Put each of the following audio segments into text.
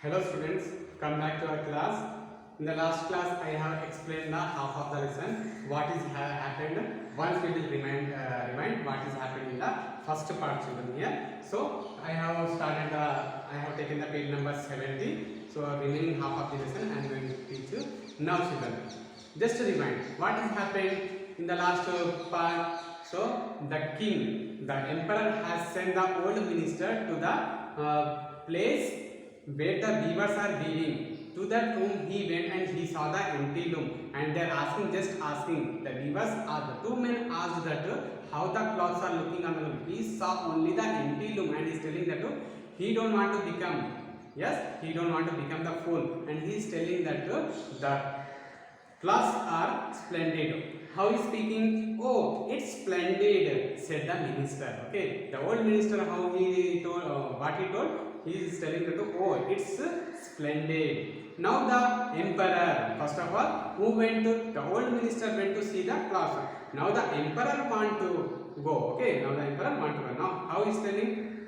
Hello students, come back to our class. In the last class, I have explained the half of the lesson. What is happened? Once we will remind what is happened in the first part, children here. So I have started the. I have taken the page number 70. So remaining half of the lesson, I am going to teach you now, children. Just to remind, what has happened in the last part? So the king, the emperor has sent the old minister to the place where the weavers are weaving. To that room he went and he saw the empty loom, and they are asking, just asking. The weavers are the two men asked that how the cloths are looking on the loom. He saw only the empty loom and he is telling that he don't want to become, yes, he don't want to become the fool, and he is telling that the cloths are splendid. How is speaking? Oh, it's splendid, said the minister. Okay, the old minister, how he told, what he told, he is telling that oh, it's splendid. Now the emperor, first of all, who went to, the old minister went to see the cloth. Now the emperor want to go. Okay, now the emperor want to go. Now how is telling?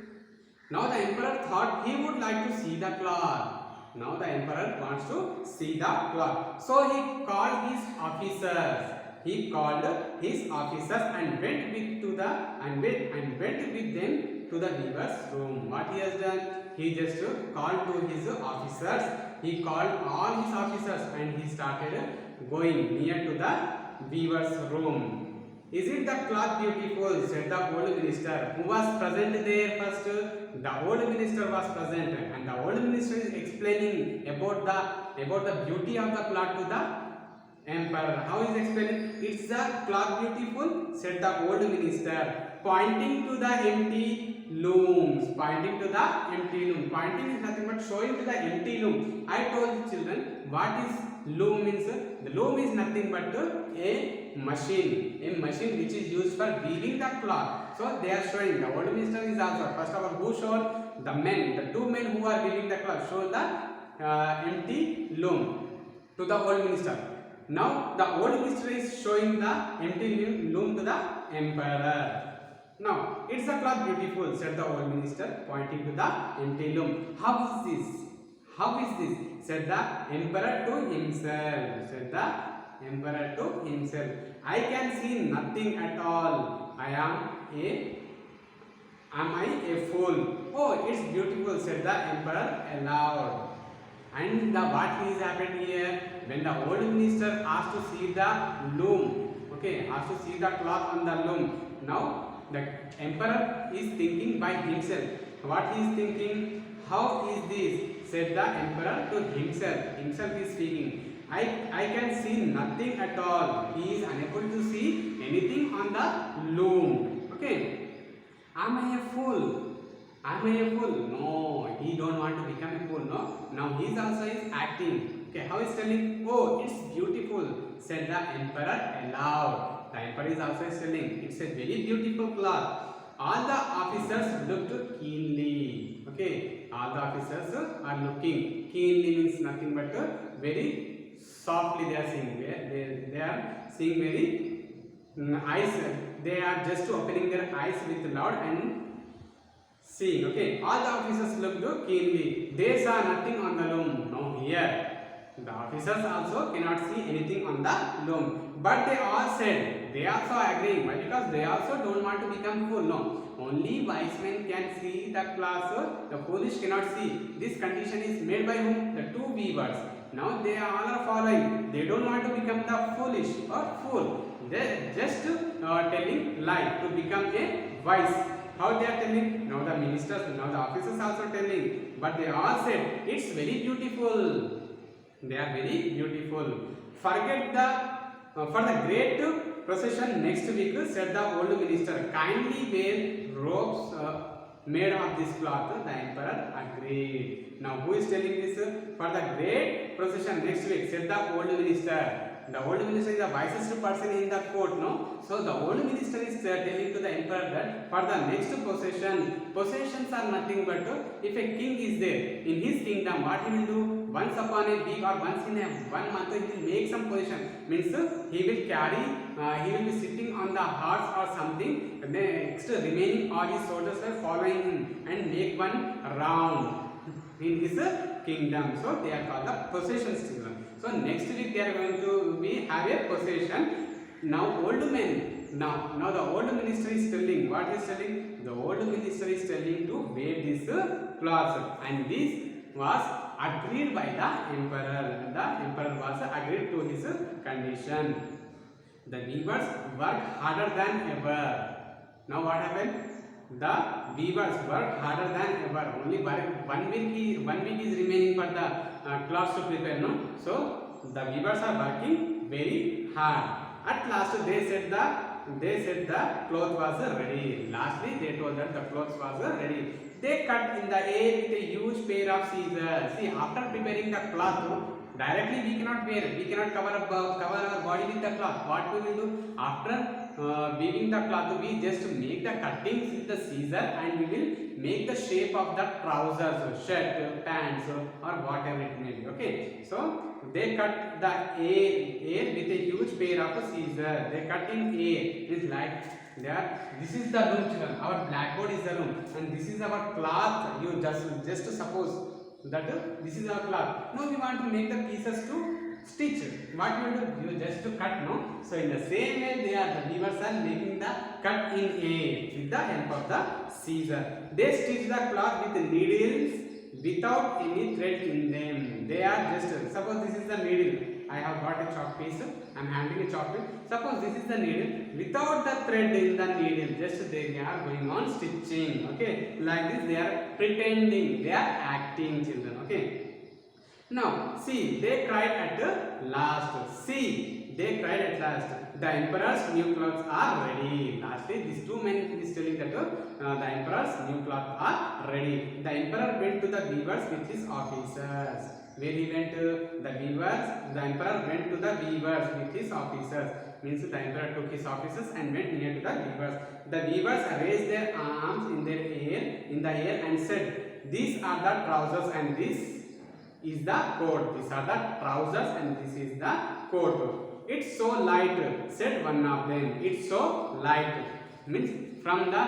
Now the emperor thought he would like to see the cloth. Now the emperor wants to see the cloth. So he called his officers. He called his officers and went with to the and went with them to the weaver's room. What he has done? He just called to his officers. He called all his officers and he started going near to the weaver's room. Is it the cloth beautiful? Said the old minister. Who was present there first? The old minister was present, and the old minister is explaining about the beauty of the cloth to the emperor. How is explaining? It's the cloth beautiful, said the old minister, pointing to the empty looms. Pointing to the empty loom. Pointing is nothing but showing to the empty loom. I told children what is loom means. The loom is nothing but a machine which is used for weaving the cloth. So they are showing, the old minister is also, first of all, who showed? The two men who are weaving the cloth show the empty loom to the old minister. Now the old minister is showing the empty loom to the emperor. Now it's a cloth beautiful, said the old minister, pointing to the empty loom. How is this? How is this? Said the emperor to himself. Said the emperor to himself. I can see nothing at all. Am I a fool? Oh, it's beautiful, said the emperor aloud. And what is happened here? When the old minister asked to see the loom, okay, asked to see the cloth on the loom. Now the emperor is thinking by himself. What he is thinking? How is this? Said the emperor to himself. Himself is speaking. I can see nothing at all. He is unable to see anything on the loom. Okay. Am I a fool? Am I a fool? No, he don't want to become a fool. No. Now he is also acting. Okay. How is telling? Oh, it's beautiful, said the emperor aloud. The emperor is also telling. It's a very beautiful cloth. All the officers looked keenly. Okay. All the officers are looking. Keenly means nothing but very softly they are seeing. They are seeing very eyes. They are just opening their eyes with loud and seeing. Okay. All the officers looked keenly. They saw nothing on the loom. Now here the officers also cannot see anything on the loom. But they all said, they also agreeing. Why? Because they also don't want to become fool. No. Only wise men can see the cloth. The foolish cannot see. This condition is made by whom? The two weavers. Now they all are following. They don't want to become the foolish or fool. They just telling lie to become a wise. How they are telling? Now the ministers, now the officers also telling. But they all said, it's very beautiful. They are very beautiful. Forget for the great procession next week, said the old minister. Kindly wear robes made of this cloth. The emperor agreed. Now who is telling this? For the great procession next week, said the old minister. The old minister is the wisest person in the court, no? So the old minister is telling to the emperor that for the next possessions are nothing but if a king is there in his kingdom, what he will do? Once upon a week or once in a 1 month, he will make some possession. Means he will carry, he will be sitting on the horse or something. Next remaining all his soldiers are following him and make one round. in his kingdom. So they are called the possessions children. So next week they are going to be have a possession. Now old men, now the old minister is telling, what is telling? The old minister is telling to wear this cloth, and this was agreed by the emperor. The emperor was agreed to his condition. The weavers worked harder than ever. Now what happened? The weavers worked harder than ever. Only 1 week is remaining for the cloths to prepare. No, so the weavers are working very hard. At last they said the cloth was ready. Lastly they told that the cloth was ready. They cut in the air with a huge pair of scissors. See, after preparing the cloth, directly we cannot wear, we cannot cover our body with the cloth. What we will do? After weaving the cloth, we just make the cuttings with the scissor, and we will make the shape of the trousers, shirt, pants, or whatever it may be. Okay, so they cut the air with a huge pair of scissors. They cut in air. It's like there. This is the room, children. Our blackboard is the room, and this is our cloth. You just suppose that this is our cloth. Now we want to make the pieces to stitch. What you do? You just to cut, no? So in the same way, the weavers are making the cut in air with the help of the scissor. They stitch the cloth with needles without any thread in them. They are just, suppose this is the needle. I have got a chalk piece. I am handling a chalk piece. Suppose this is the needle. Without the thread in the needle, just they are going on stitching. Okay, like this they are pretending. They are acting, children. Okay. Now, see, they cried at the last. See, they cried at last. The emperor's new clothes are ready. Lastly, these two men is telling that the emperor's new clothes are ready. The emperor went to the weavers with his officers. Where he went to the weavers, the emperor went to the weavers with his officers. Means the emperor took his officers and went near to the weavers. The weavers raised their arms in the air and said, "These are the trousers and this is the coat." These are the trousers and this is the coat. "It's so light," said one of them. "It's so light." Means from the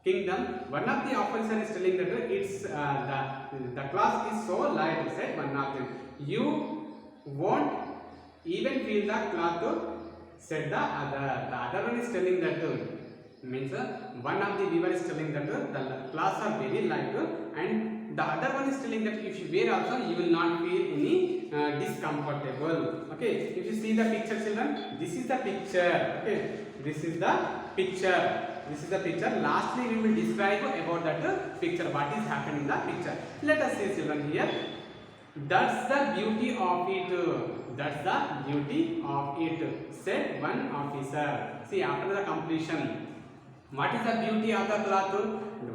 kingdom, one of the officers is telling that it's the cloth is so light, said one of them. "You won't even feel the cloth," said the other. The other one is telling that means one of the weaver is telling that the cloths are very light, and the other one is telling that if you wear also you will not feel any discomfortable. Okay, if you see the picture, children, this is the picture. Okay, this is the picture. This is the picture. Lastly, we will describe about that picture. What is happening in the picture? Let us see, children, here. That's the beauty of it. That's the beauty of it, said one officer. See, after the completion, what is the beauty of the cloth?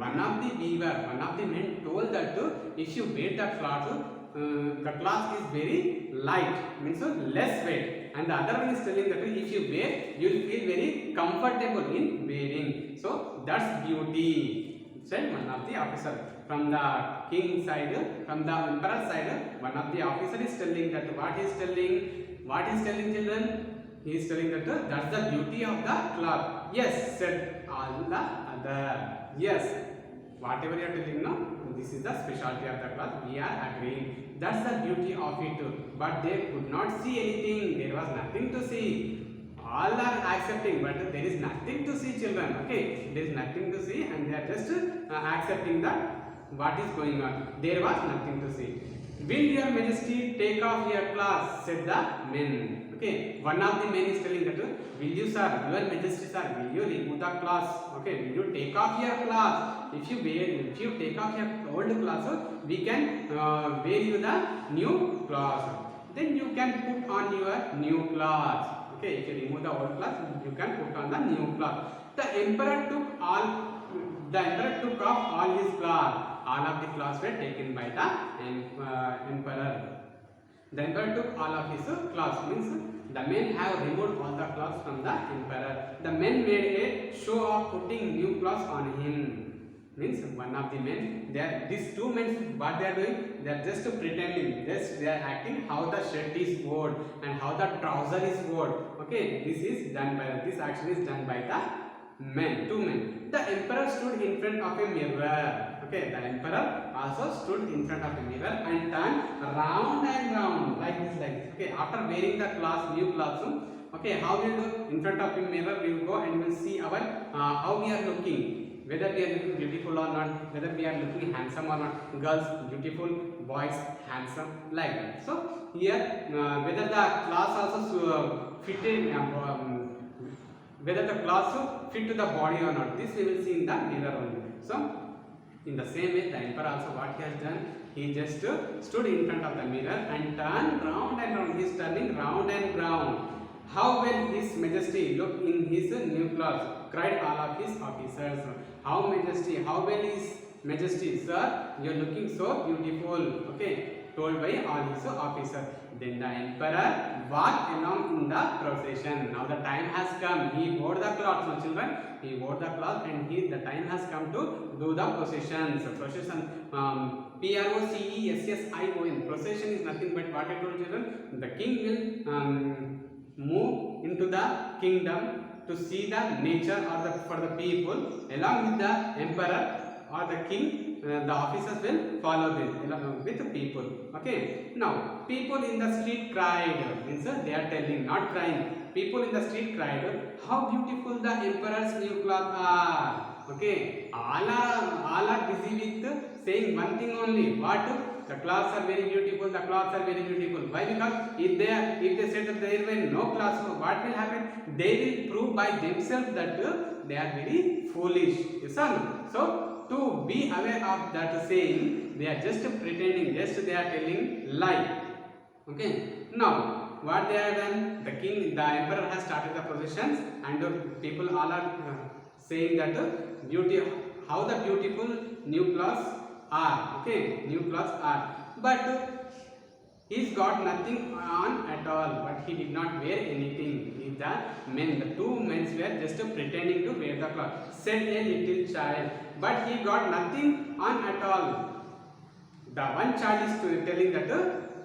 One of the weaver, one of the men told that if you wear the cloth is very light, means less weight. And the other one is telling that if you wear, you will feel very comfortable in wearing. So that's beauty, said one of the officer. From the king side, from the emperor side, one of the officer is telling that what is telling, children? He is telling that that's the beauty of the cloth. Yes, said all the other. Yes, whatever you are telling now, this is the specialty of the cloth. We are agreeing. That's the beauty of it. But they could not see anything. There was nothing to see. All are accepting, but there is nothing to see, children. Okay, there is nothing to see, and they are just accepting that what is going on. There was nothing to see. "Will your majesty take off your clothes?" said the men. Okay, one of the men is telling that, "Will you, sir, your majesty, sir, will you remove the clothes? Okay, will you take off your clothes? If you take off your old clothes, we can wear you the new clothes. Then you can put on your new clothes." Okay, if you remove the old clothes, you can put on the new clothes. The emperor took off all his clothes. All of the clothes were taken by the emperor. The emperor took all of his clothes. Means the men have removed all the clothes from the emperor. The men made a show of putting new clothes on him. Means one of the men, these two men, what they are doing? They are just pretending. They are acting how the shirt is worn and how the trouser is worn. Okay, this action is done by the men, two men. The emperor stood in front of a mirror. Okay, the emperor also stood in front of a mirror and turned round and round like this, like this. Okay, after wearing the clothes, new clothes. Okay, how we do in front of a mirror? We will go and we will see our how we are looking, whether we are looking beautiful or not, whether we are looking handsome or not. Girls beautiful, boys handsome, like that. So here, whether the clothes also fitted. Whether the clothes fit to the body or not, this we will see in the mirror only. So in the same way, the emperor also what he has done, he just stood in front of the mirror and turned round and round. He is turning round and round. How well his majesty looked in his new clothes, cried all of his officers. How majesty, how well his majesty, sir, you are looking so beautiful. Okay, told by all his officers. Then the emperor walked along in the procession. Now the time has come. He wore the cloth, no children. He wore the cloth, and the time has come to do the processions. Procession, procession. Procession is nothing but what I told children. The king will move into the kingdom to see the nature or for the people. Along with the emperor or the king, the officers will follow them along with the people. Okay. Now, people in the street cried. Means they are telling, not crying. People in the street cried, how beautiful the emperor's new clothes are. Okay. All are busy with saying one thing only. What? The clothes are very beautiful. The clothes are very beautiful. Why? Because if they say that there were no clothes, what will happen? They will prove by themselves that they are very foolish. Yes or no? So to be aware of that saying, they are just pretending, just they are telling lie. Okay. Now what they have done? The emperor has started the processions, and people all are saying that beauty, how the beautiful new clothes are. Okay, new clothes are, but he's got nothing on at all, but he did not wear anything. The two men were just pretending to wear the cloth, said a little child, but he got nothing on at all. The one child is telling that,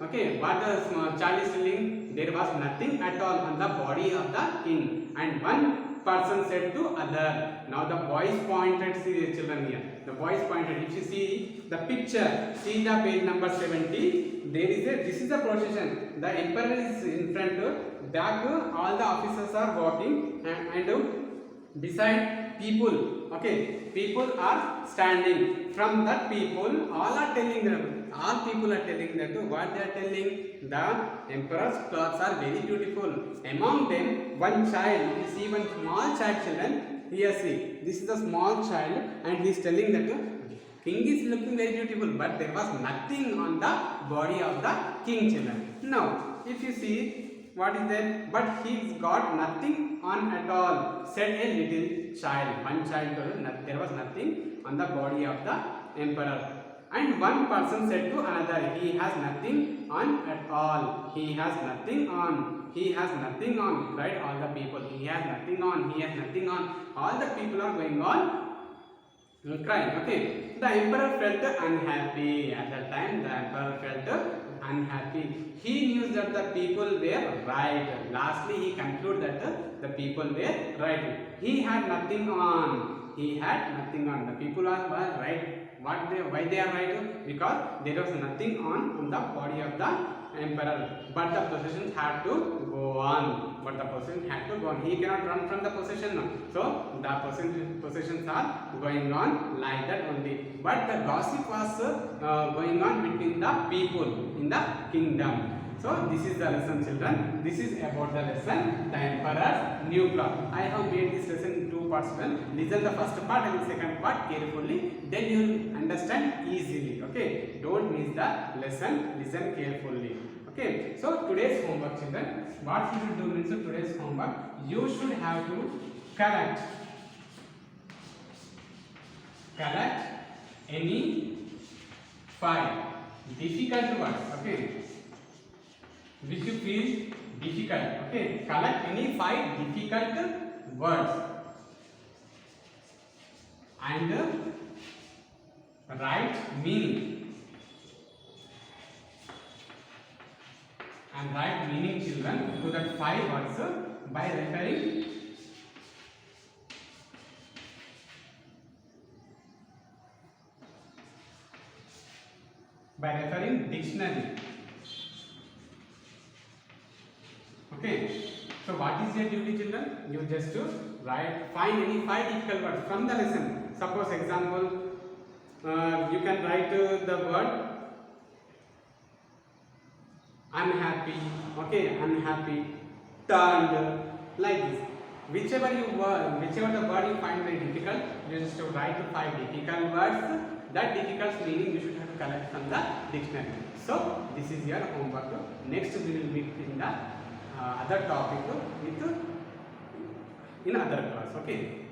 okay, what the child is telling, there was nothing at all on the body of the king, and one person said to other. Now the boys pointed, see the children here, the boys pointed. If you see the picture, see the page number 70, this is the procession. The emperor is in front, back all the officers are walking, and beside people, okay, people are standing. From that people, all people are telling that what they are telling, the emperor's clothes are very beautiful. Among them, one child, you see one small child, children, here see, this is the small child, and he is telling that king is looking very beautiful, but there was nothing on the body of the king, children. Now, if you see, what is that? But he's got nothing on at all, said a little child. One child told, there was nothing on the body of the emperor. And one person said to another, he has nothing on at all. He has nothing on. He has nothing on. Right? All the people. He has nothing on. He has nothing on. All the people are going on crying. Okay. The emperor felt unhappy. At that time, the emperor felt unhappy. He knew that the people were right. Lastly, he concluded that the people were right. He had nothing on. He had nothing on. The people were right. Why they are right? Because there was nothing on the body of the emperor. But the procession had to go on. He cannot run from the procession now. So the processions are going on like that only. But the gossip was going on between the people in the kingdom. So this is the lesson, children. This is about the lesson, the emperor's new cloth. I have made this lesson in two parts. Well, listen the first part and the second part carefully. Then you will understand easily. Okay. Don't miss the lesson. Listen carefully. Okay. So today's homework, children. What you should do means today's homework. You should have to collect any 5 difficult words. Okay. Which you feel difficult. Okay. Collect any 5 difficult words and write meaning. And write meaning, children, to that 5 words by referring by referring dictionary. Okay. So what is your duty, children? You just to write, find any 5 difficult words from the lesson. Suppose example, you can write the word unhappy, okay, unhappy, turned, like this. Whichever the word you find very difficult, you just to write 5 difficult words. That difficult meaning you should have to collect from the dictionary. So this is your homework. Next we will meet in the other topic with in other class. Okay.